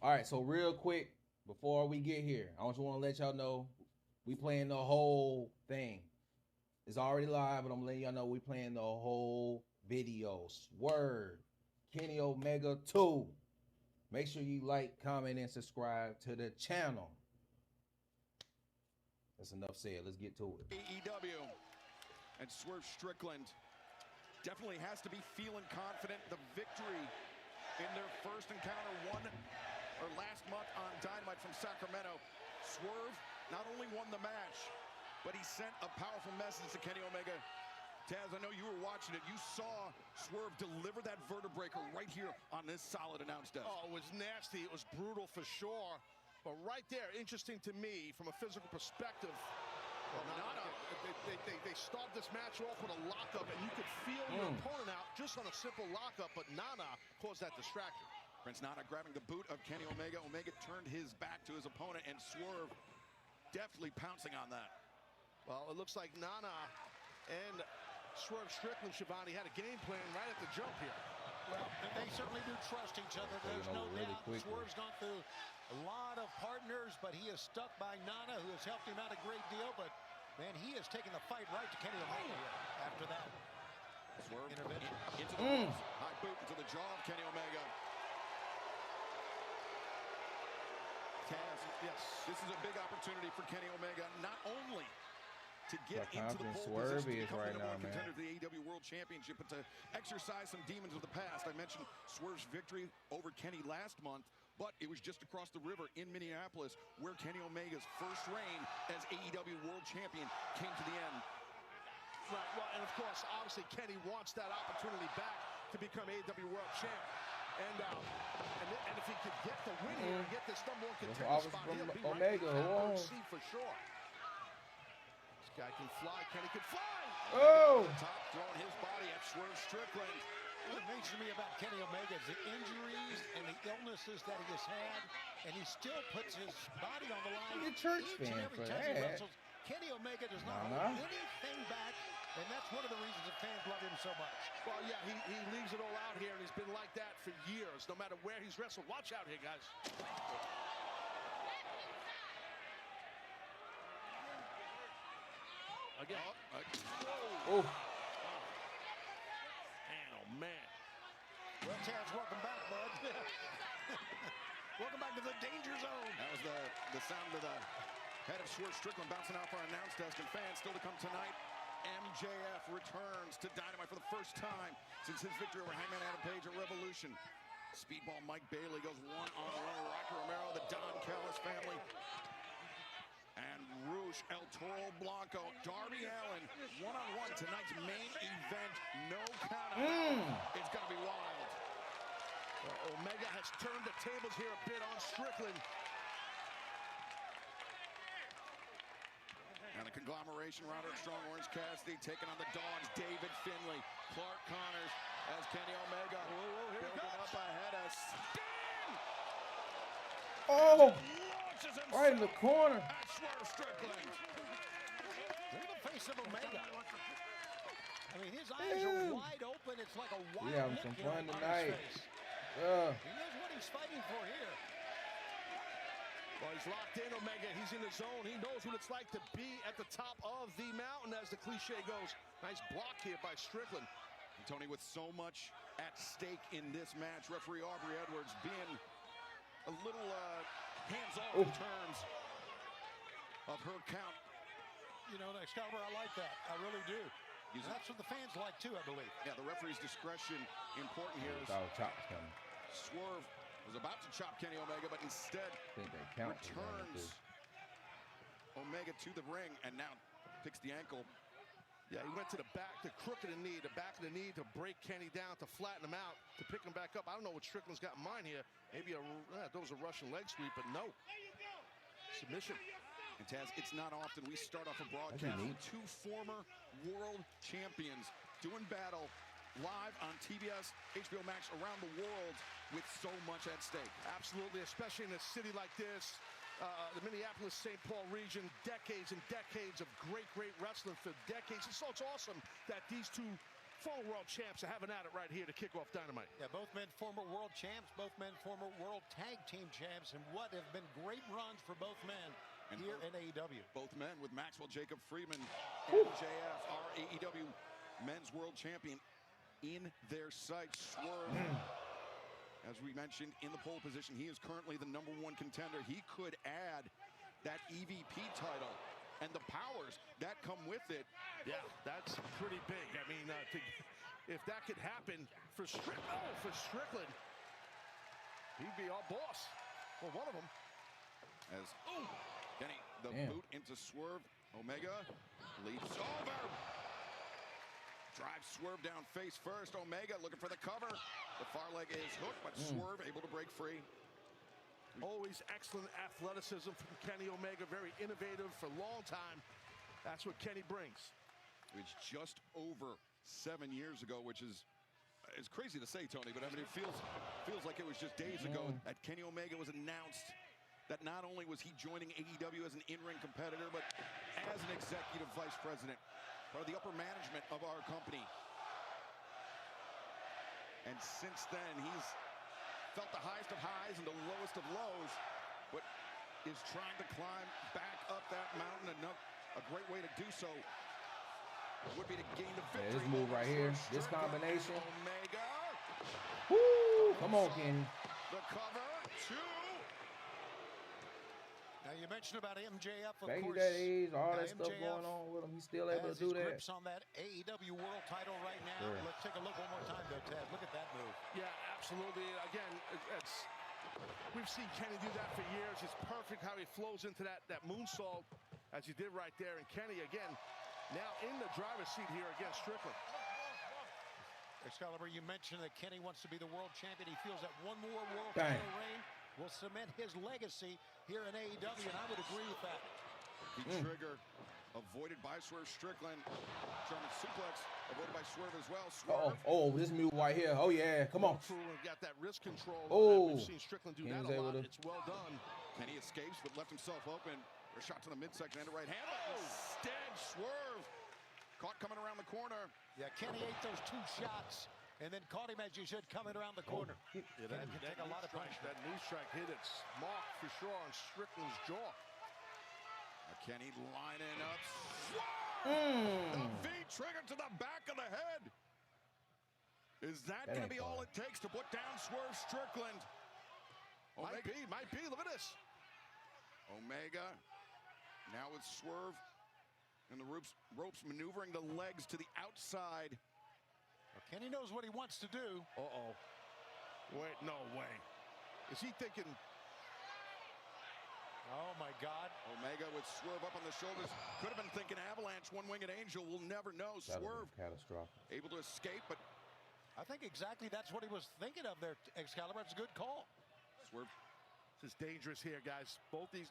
All right, so real quick, before we get here, I just want to let y'all know we playing the whole thing. It's already live, but I'm letting y'all know we playing the whole video. Swerve, Kenny Omega 2. Make sure you like, comment, and subscribe to the channel. That's enough said. Let's get to it. AEW and Swerve Strickland definitely has to be feeling confident. The victory in their first encounter last month on Dynamite from Sacramento. Swerve not only won the match, but he sent a powerful message to Kenny Omega. Taz, I know you were watching it. You saw Swerve deliver that vertebraker right here on this solid announce desk. Oh, it was nasty. It was brutal for sure. But right there, interesting to me from a physical perspective. They start this match off with a lockup, and you could feel your opponent out just on a simple lockup, but Nana caused that distraction. Prince Nana grabbing the boot of Kenny Omega. Omega turned his back to his opponent, and Swerve deftly pouncing on that. Well, it looks like Nana and Swerve Strickland, Shivani, had a game plan right at the jump here. Well, they certainly do trust each other. There's no doubt. Swerve's gone through a lot of partners, but he is stuck by Nana, who has helped him out a great deal. But, man, he has taken the fight right to Kenny Omega here after that. Swerve intervention. Into the high boot into the jaw of Kenny Omega. Taz, yes, this is a big opportunity for Kenny Omega, not only to get into the pole Swerve position to is become right the now, number one man. contender to the AEW World Championship, but to exercise some demons of the past. I mentioned Swerve's victory over Kenny last month, but it was just across the river in Minneapolis where Kenny Omega's first reign as AEW World Champion came to the end. Right, well, and of course, obviously, Kenny wants that opportunity back to become AEW World Champ. And if he could get the win here and get this number one contender spot, he'll be Omega, right in the for sure. This guy can fly. Kenny can fly. Oh! Top throwing his body at Swerve Strickland. What amazes me about Kenny Omega is the injuries and the illnesses that he has had, and he still puts his body on the line. He's a church each and fan every for time he that. wrestles. Kenny Omega does not hold anything back, and that's one of the reasons that fans love him so much. Well, yeah, he leaves it all out here, and he's been like that for years, no matter where he's wrestled. Watch out here, guys. Again. Oh. Oh, man. Well, Taz, welcome back, bud. Welcome back to the danger zone. That was the sound of the head of Swerve Strickland bouncing out for our announce desk. And fans, still to come tonight, MJF returns to Dynamite for the first time since his victory over Hangman Adam Page at Revolution. Speedball Mike Bailey goes one-on-one. Rocky Romero, the Don Callis family. And Rouge El Toro Blanco, Darby Allin, one-on-one. Tonight's main event, no count-out. It's going to be wild. Well, Omega has turned the tables here a bit on Strickland. And the conglomeration, Roderick Strong, Orange Cassidy, taking on the Dogs, David Finlay, Clark Connors, as Kenny Omega building up ahead of Sting. Oh! Launches himself Right in the corner. at Swerve Strickland. Look at the face of Omega. I mean, his eyes are wide open. It's like a wild having look some here fun on his tonight. face. He Yeah. knows what he's fighting for here. Well, he's locked in, Omega. He's in the zone. He knows what it's like to be at the top of the mountain, as the cliche goes. Nice block here by Strickland. And Tony, with so much at stake in this match, referee Aubrey Edwards being a little hands-off in terms of her count. You know, Excalibur, I like that. I really do. And that's what the fans like, too, I believe. Yeah, the referee's discretion important here. Chop's coming. Swerve was about to chop Kenny Omega, but instead returns Omega to the ring and now picks the ankle. Yeah, he went to the back, the crook of the knee, the back of the knee to break Kenny down, to flatten him out, to pick him back up. I don't know what Strickland's got in mind here. Maybe that was a Russian leg sweep, but no. Submission. And Taz, it's not often we start off a broadcast with two former world champions doing battle live on TBS, HBO Max, around the world with so much at stake. Absolutely, especially in a city like this, the Minneapolis-St. Paul region, decades and decades of great wrestling for decades. So it's awesome that these two former world champs are having at it right here to kick off Dynamite. Yeah, both men former world champs, both men former world tag team champs, and what have been great runs for both men here in AEW. Both men with Maxwell Jacob Friedman, MJF, our AEW men's world champion, in their sights. Swerve, as we mentioned, in the pole position. He is currently the #1 contender. He could add that EVP title and the powers that come with it. Yeah, that's pretty big. I mean, if that could happen for Strickland, he'd be our boss. Well, one of them. As Kenny, the boot into Swerve. Omega leaps over. Drives Swerve down face first. Omega looking for the cover. The far leg is hooked, but Swerve able to break free. Always excellent athleticism from Kenny Omega. Very innovative for a long time. That's what Kenny brings. It's just over 7 years ago, which is it's crazy to say, Tony, but I mean, it feels like it was just days ago that Kenny Omega was announced that not only was he joining AEW as an in-ring competitor, but as an executive vice president, part of the upper management of our company. And since then, he's felt the highest of highs and the lowest of lows, but is trying to climb back up that mountain. And a great way to do so would be to gain the victory. Yeah, this move right here, this combination. Omega. Woo! Come on, Kenny. The cover, 2. Now, you mentioned about MJF, of Back course. at that age, all that stuff MJF going on with him, he's still able to do that. Grips on that AEW World title right now. Sure. Let's take a look one more time, though, Ted. Look at that move. Yeah, absolutely. Again, we've seen Kenny do that for years. It's perfect how he flows into that moonsault as he did right there. And Kenny, again, now in the driver's seat here against Strickland. Excalibur, you mentioned that Kenny wants to be the world champion. He feels that one more world title reign will cement his legacy here in AEW, and I would agree with that. The trigger avoided by Swerve Strickland. German suplex avoided by Swerve as well. Swerve. Oh, this move right here. Oh, yeah. Come on. Got that wrist control. Oh. We've seen Strickland do that a lot. It's well done. Kenny escapes, but left himself open. A shot to the midsection and a right hand. Instead, Swerve caught coming around the corner. Yeah, Kenny ate those 2 shots and then caught him, as you said, coming around the corner. Yeah, that can take a lot of punishment. That knee strike hit its mark for sure on Strickland's jaw. Kenny lining up. The V trigger to the back of the head. Is that going to be all it takes to put down Swerve Strickland? Might be. Look at this. Omega now with Swerve and the ropes maneuvering the legs to the outside. Well, Kenny knows what he wants to do. Uh-oh. Wait, no way. Is he thinking... Oh, my God. Omega with Swerve up on the shoulders. Could have been thinking Avalanche, One-Winged Angel. We'll never know. Swerve catastrophic. Able to escape, but... I think exactly that's what he was thinking of there, Excalibur. It's a good call. Swerve. This is dangerous here, guys. Both these...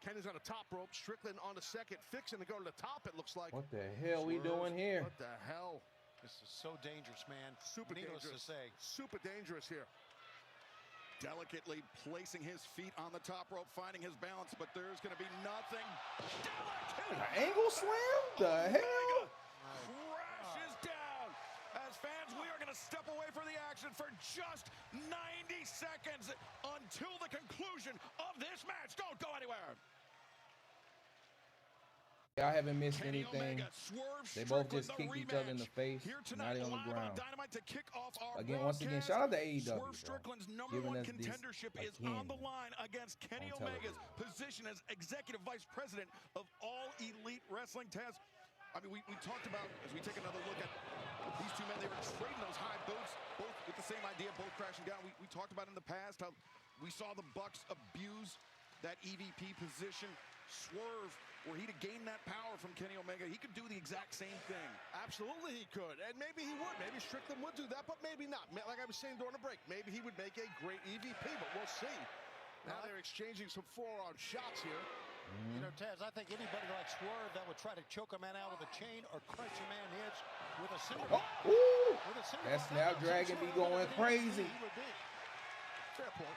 Kenny's on the top rope. Strickland on the second. Fixing to go to the top, it looks like. What the hell we doing here? What the hell? This is so dangerous, man. Super Needless dangerous. to say. Super dangerous here. Delicately placing his feet on the top rope, finding his balance, but there's going to be nothing. An angle slam? The hell? Crashes down. As fans, we are going to step away from the action for just 90 seconds until the conclusion of this match. Don't go anywhere. I haven't missed Kenny anything. Omega, Swerve, They both Strickland, just kicked each other in the face. Here Not tonight, on the live ground. Dynamite to kick off our Once again, shout out to AEW. Swerve Strickland's #1 contendership is on the line against Kenny Omega's position as Executive Vice President of All Elite Wrestling. Taz, I mean, we talked about, as we take another look at these two men, they were trading those high boots, both with the same idea, both crashing down. We talked about in the past how we saw the Bucks abuse that EVP position. Swerve, were he to gain that power from Kenny Omega, he could do the exact same thing. Absolutely he could, and maybe he would. Maybe Strickland would do that, but maybe not. Like I was saying during the break, maybe he would make a great EVP, but we'll see. Now they're exchanging some forearm shots here. You know, Taz, I think anybody like Swerve that would try to choke a man out with a chain or crunch a man hits with a single. That Snapdragon be going crazy. Fair point.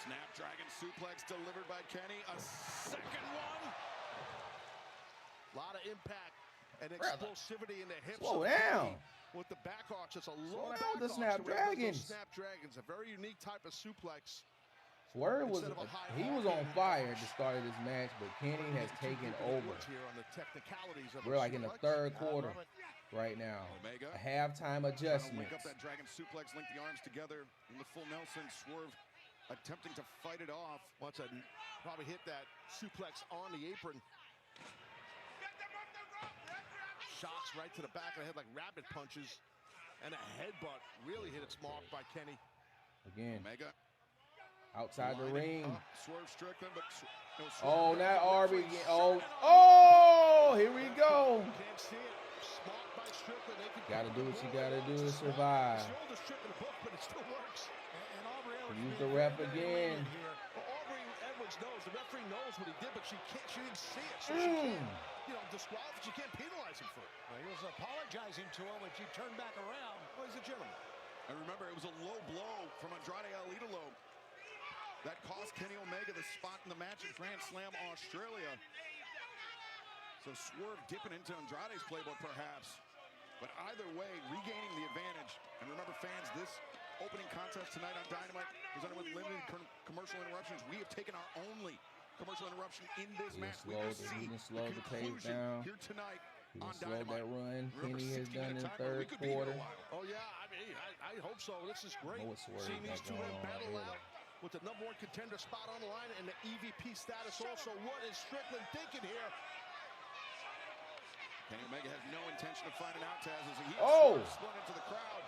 Snapdragon suplex delivered by Kenny. A second one. A lot of impact and explosivity in the hips. Slow down. With the back arch, it's a low Slow back down with the arch. Snapdragons. Snapdragons, a very unique type of suplex. Swerve was on fire at the start of this match, but Kenny has taken over. Here on the technicalities of We're like in the third quarter right now. Omega. A halftime adjustment. Link up that dragon suplex, link the arms together in the full Nelson. Swerve attempting to fight it off. Wants to probably hit that suplex on the apron. Shots right to the back of the head like rabbit punches. And a headbutt really hit its mark by Kenny. Again. Omega. Outside the ring. Swerve Strickland, but no, oh, not Arby again. Oh, here we go. Can't see it. Smart by Strickland. Gotta do what you gotta do to survive. But it still works. Use the ref again. Well, Aubrey Edwards knows. The referee knows what he did, but she didn't see it. So she can't, disqualify. She can't penalize him for it. Well, he was apologizing to her when she turned back around. Well, he's a gentleman. And remember, it was a low blow from Andrade El Idolo that cost Kenny Omega the spot in the match at Grand Slam Australia. So Swerve dipping into Andrade's playbook perhaps. But either way, regaining the advantage. And remember, fans, this opening contest tonight on Dynamite, presented with limited commercial interruptions. We have taken our only commercial interruption in this match. We will see slow the pace down. Here tonight on slow Dynamite. That run Kenny has done in the third We quarter. Oh, yeah, I hope so. This is great. Seeing these two men battle out with the #1 contender spot on the line and the EVP status also. What is Strickland thinking here? Kenny Omega has no intention of finding out, Taz, as he split into the crowd.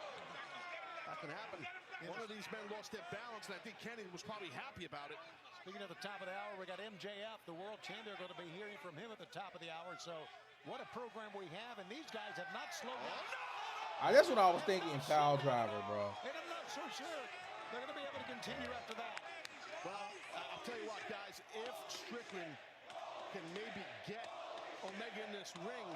That can happen. One of these men lost their balance, and I think Kenny was probably happy about it. Speaking of the top of the hour, we got MJF, the world champion. They're going to be hearing from him at the top of the hour. So what a program we have, and these guys have not slowed down. That's what I was thinking, foul driver, bro. And I'm not so sure they're going to be able to continue after that. Well, I'll tell you what, guys, if Strickland can maybe get Omega in this ring,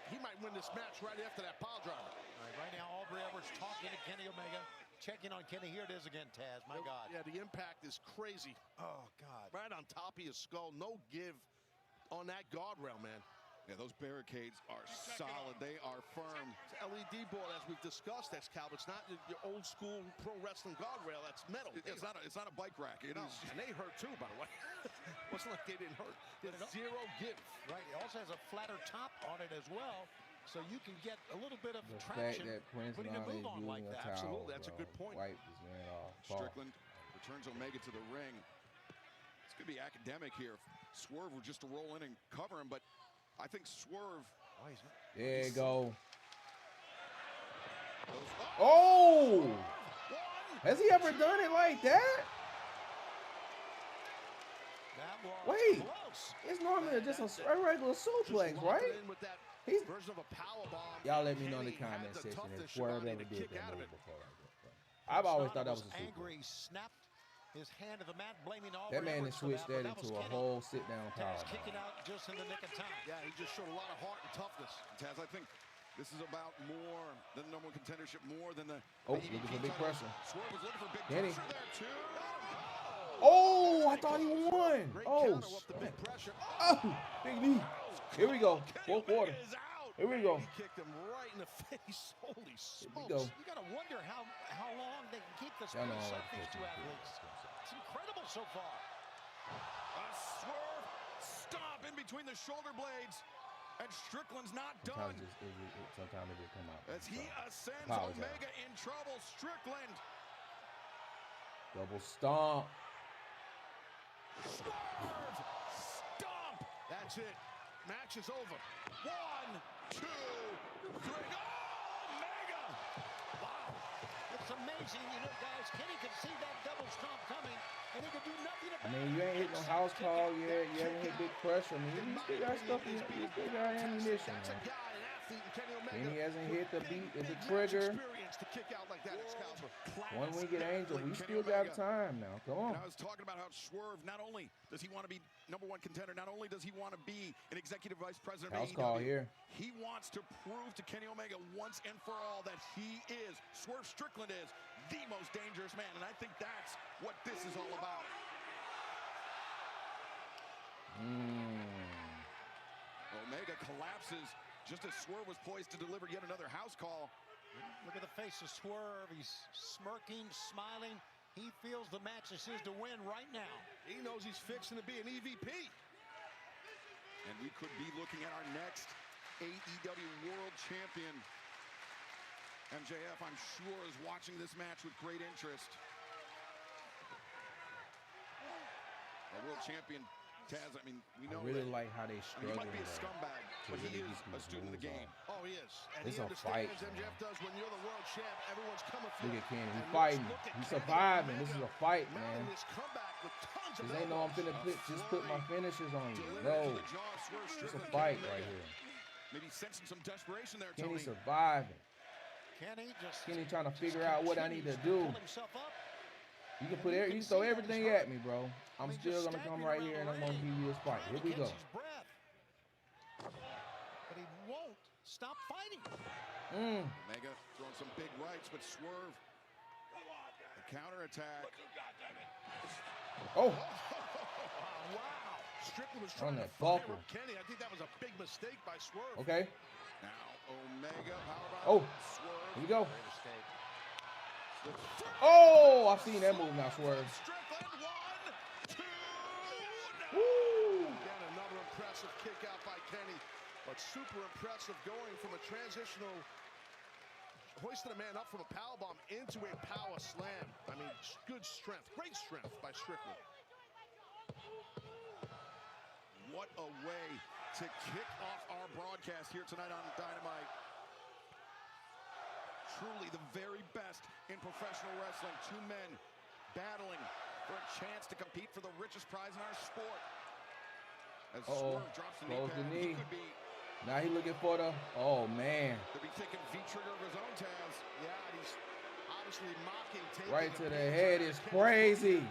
he might win this match right after that pile driver. All right now, Aubrey Edwards talking to Kenny Omega, checking on Kenny. Here it is again, Taz. My God. Yeah, the impact is crazy. Oh, God. Right on top of his skull. No give on that guardrail, man. Yeah, those barricades are solid. They are firm. It's an LED board, as we've discussed, Excalibur. It's not your old school pro wrestling guardrail. That's metal. It's not a bike rack. It is. And they hurt too, by the way. It wasn't like they didn't hurt. There's zero give. Right. It also has a flatter top on it as well, so you can get a little bit of The traction fact that Prince putting a move on Nana is like using that. a towel, Absolutely, that's a good point. Wipe this man off. Strickland returns Omega to the ring. It's going to be academic here. Swerve were just to roll in and cover him, but I think Swerve. There you go. Oh! Has he ever done it like that? That was Wait, close. it's normally just a regular suplex, right? He's version of a power bomb. Y'all let me know in the comment section if Swerve ever did that move before. I've always thought that was a suplex. Angry, snapped his hand to the mat, blaming all. That man has switched that into a whole sit-down power. Kicking out just in the nick of time. Yeah, he just showed a lot of heart and toughness. Taz, I think this is about more than the #1 contendership, more than the. Looking for big pressure. Swerve was looking for big Kenny. pressure there too. Oh, I thought he won. Great Oh, counter up the big pressure. big knee. Here we go. Fourth quarter. Is out. Here we go. He kicked him right in the face. Holy smokes. Here we go. You got to wonder how long they can keep this Y'all know pace I up, like these two catching athletes. It's incredible so far. A Swerve stomp in between the shoulder blades, and Strickland's not done. Sometimes it will come out. As he ascends, Apologize. Omega in trouble. Strickland. Double stomp. Swerve stomp. That's it. Match is over. 1, 2, 3. Oh, Omega. Wow. It's amazing, guys. Kenny could see that double stomp coming, and he could do nothing about it. You ain't hit no house call yet. You haven't hit big pressure. You still got stuff. You still got ammunition, That's a man. guy, an athlete, and Kenny Omega. Kenny hasn't hit the beat at the trigger. Experience to kick out like that, Excalibur. One winged angel. We still got time now. Come on. And I was talking about how Swerve, not only does he want to be #1 contender, not only does he want to be an executive vice president of House AEW, call here. he wants to prove to Kenny Omega once and for all that he is, Swerve Strickland is, the most dangerous man. And I think that's what this is all about. Omega collapses Just as Swerve was poised to deliver yet another house call. Look at the face of Swerve. He's smirking, smiling. He feels the match is his to win right now. He knows he's fixing to be an EVP. And we could be looking at our next AEW World Champion. MJF, I'm sure, is watching this match with great interest. A World Champion, Taz, I mean, we know I really that, like how they he struggle. might be a scumbag, but he really is get a these student of the moves game. on. Oh, he is. And It's he a fight, understands MJF does when you're the world champ. Everyone's coming for Look you. at Kenny. He's And fighting. look at He's Kenny surviving. This is Omega a fight, man. mounting this comeback with tons of This ain't no I'm finna just put my finishers on you. No. It's a fight right here. Maybe sensing some desperation there, Kenny Tony. surviving. Kenny trying to figure out what I need to do. You can put you can throw everything at me, bro. I'm still gonna come right here and I'm gonna give you this fight. Here we go. But he won't stop fighting. Omega throwing some big rights, but Swerve. The counterattack. Oh, wow. Strickland was on trying to that fire buckle. up Kenny. I think that was a big mistake by Swerve. Okay. Now Omega. Oh, Swerve. here we go. Great escape. Oh, I've seen that move now, Swerve. Strickland, 1, 2, no. Woo. Again, another impressive kick out by Kenny. But super impressive going from a transitional, hoisting a man up from a powerbomb into a power slam. I mean, good strength, great strength by Strickland. What a way to kick off our broadcast here tonight on Dynamite. Truly the very best in professional wrestling. Two men battling for a chance to compete for the richest prize in our sport. As Swerve drops the knee Close pad, the he knee. could be, Now he looking for the, oh man. could be thinking V-trigger of his own, Taz. Yeah, he's obviously mocking. Taking Right a to the page head out of is Kenny's crazy.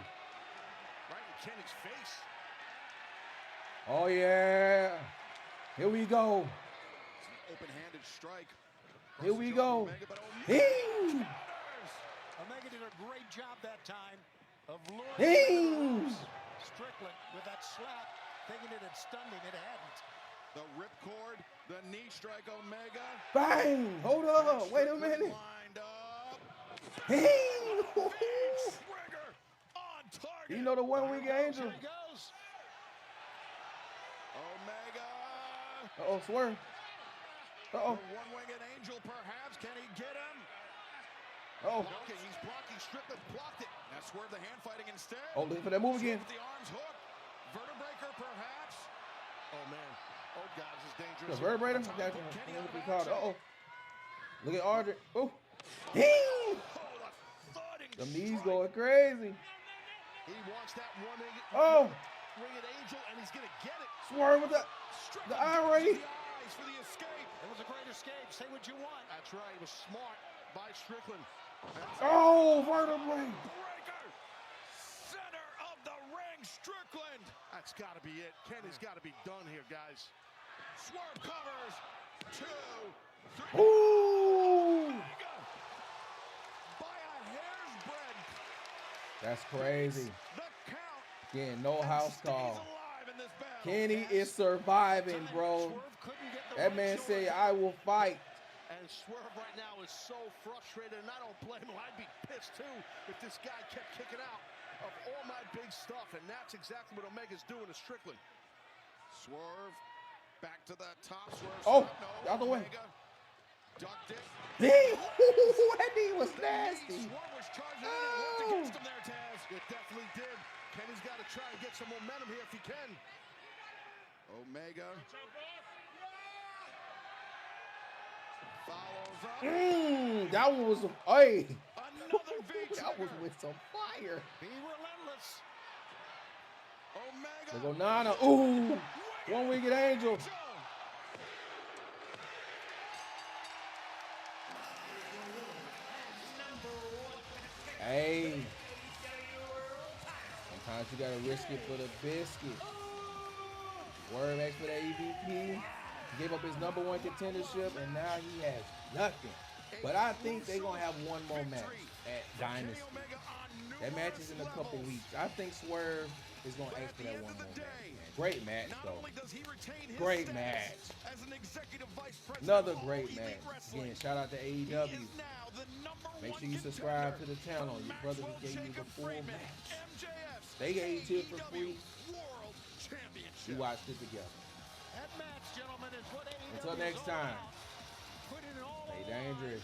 Right in Kenny's face. Oh yeah. Here we go. It's an open-handed strike. Here we go. Omega, but Omega Hee. Omega did a great job that time of luring Hee. Strickland with that slap, thinking it had stunned him. It hadn't. The ripcord, the knee strike, Omega. Bang. Hold up. Wait a minute. Lined up. Hee. Trigger on target. You know the one-wing angel. Here he goes. Omega. Uh-oh, Swerve. Uh-oh. The one-winged angel, perhaps. Can he get him? Oh. Blocking. He's blocking. Strickland blocked it. Now Swerve the hand fighting instead. Oh, looking for that move again. With the arms hook. Vertebreaker, perhaps. Oh man. Oh God, this is The dangerous. vertebrator. Top Got hook, Kenny out of it called. action. Uh-oh. Look at Audrey. Oh. Hee. Oh, the thudding The knees strike. going crazy. He wants that Oh. winged angel, and he's gonna get it. Swerve with the Strickland eye dodges raid. the eyes for the escape. It was a great escape. Say what you want. That's right. It was smart by Strickland. Oh, vertebrae. Breaker. Center of the ring, Strickland. That's got to be it. Kenny's got to be done here, guys. Swerve covers. 2, 3. Ooh. Omega. By a hair's breadth. That's crazy. The count. Again, no and house stays call. alive in this battle. Kenny is surviving, bro. Swerve couldn't get the That right man shoulder. say, I will fight. And Swerve right now is so frustrated, and I don't blame him. I'd be pissed too if this guy kept kicking out of all my big stuff, and that's exactly what Omega's doing to Strickland. Swerve back to the top. Swerve. Oh, no, out the way. Omega ducked it. That knee was The nasty. Swerve was charging in and it worked against him there, Taz. It definitely did. Kenny's got to try and get some momentum here if he can. Omega follows up. That one was, hey, Another V that was trigger. with some fire. Be relentless. Omega. There go Nana. Ooh, one-winged angel. Hey, sometimes you gotta risk it for the biscuit. Swerve asked for that EVP, gave up his #1 contendership, and now he has nothing. But I think they're gonna have one more match at Dynasty. That match is in a couple weeks. I think Swerve is going to ask for that one more match. Man. Great match, though. Great match. Another great match. Again, shout out to AEW. Make sure you subscribe to the channel. Your brother just gave you the full match. They gave you it for free. We watched it together. Until next time, stay dangerous.